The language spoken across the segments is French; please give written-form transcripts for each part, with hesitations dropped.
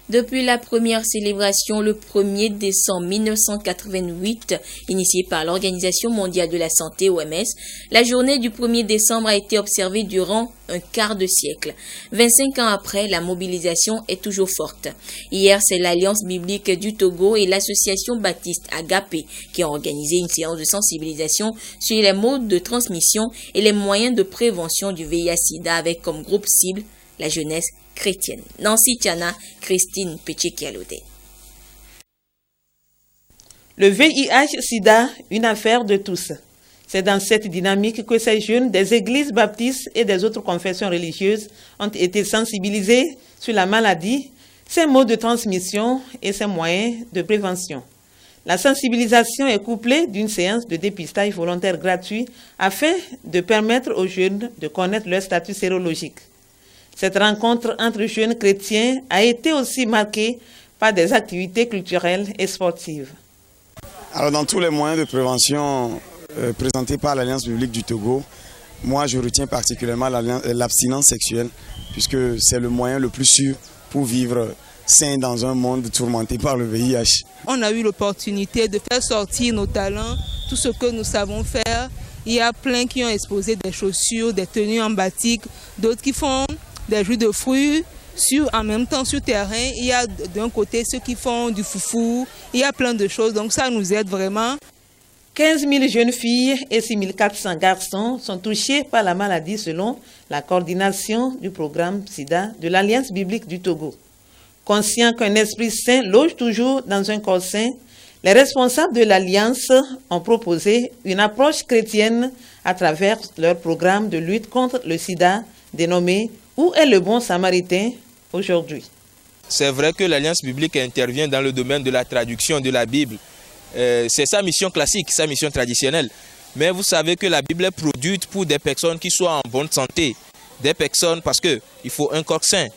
Depuis la première célébration le 1er décembre 1988, initiée par l'Organisation mondiale de la santé OMS, la journée du 1er décembre a été observée durant un quart de siècle. 25 ans après, la mobilisation est toujours forte. Hier, c'est l'Alliance biblique du Togo et l'Association baptiste Agapé qui ont organisé une séance de sensibilisation sur les modes de transmission et les moyens de prévention du VIH-Sida avec comme groupe cible la jeunesse chrétienne. Nancy Tiana, Christine Pechekialode. Le VIH-Sida, une affaire de tous. C'est dans cette dynamique que ces jeunes des églises baptistes et des autres confessions religieuses ont été sensibilisés sur la maladie, ses modes de transmission et ses moyens de prévention. La sensibilisation est couplée d'une séance de dépistage volontaire gratuit afin de permettre aux jeunes de connaître leur statut sérologique. Cette rencontre entre jeunes chrétiens a été aussi marquée par des activités culturelles et sportives. Alors dans tous les moyens de prévention présentés par l'Alliance biblique du Togo, moi je retiens particulièrement l'abstinence sexuelle puisque c'est le moyen le plus sûr pour vivre sain dans un monde tourmenté par le VIH. On a eu l'opportunité de faire sortir nos talents, tout ce que nous savons faire. Il y a plein qui ont exposé des chaussures, des tenues en batik, d'autres qui font des jus de fruits. En même temps, sur terrain, il y a d'un côté ceux qui font du foufou, il y a plein de choses, donc ça nous aide vraiment. 15 000 jeunes filles et 6 400 garçons sont touchés par la maladie selon la coordination du programme SIDA de l'Alliance biblique du Togo. Conscients qu'un esprit sain loge toujours dans un corps sain, les responsables de l'Alliance ont proposé une approche chrétienne à travers leur programme de lutte contre le sida dénommé « Où est le bon samaritain ?» aujourd'hui. C'est vrai que l'Alliance biblique intervient dans le domaine de la traduction de la Bible. C'est sa mission classique, sa mission traditionnelle. Mais vous savez que la Bible est produite pour des personnes qui soient en bonne santé. Des personnes, parce qu'il faut un corps sain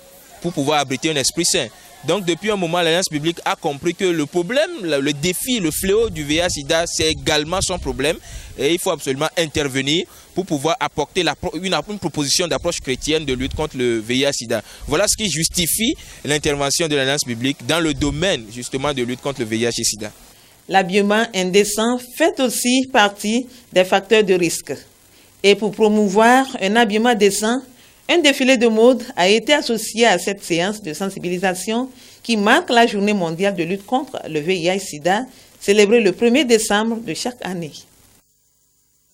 pour pouvoir abriter un esprit sain. Donc depuis un moment, l'Alliance biblique a compris que le problème, le défi, le fléau du VIH-Sida, c'est également son problème. Et il faut absolument intervenir pour pouvoir apporter une proposition d'approche chrétienne de lutte contre le VIH-Sida. Voilà ce qui justifie l'intervention de l'Alliance biblique dans le domaine justement de lutte contre le VIH-Sida. L'habillement indécent fait aussi partie des facteurs de risque. Et pour promouvoir un habillement décent, un défilé de mode a été associé à cette séance de sensibilisation qui marque la journée mondiale de lutte contre le VIH-Sida, célébrée le 1er décembre de chaque année.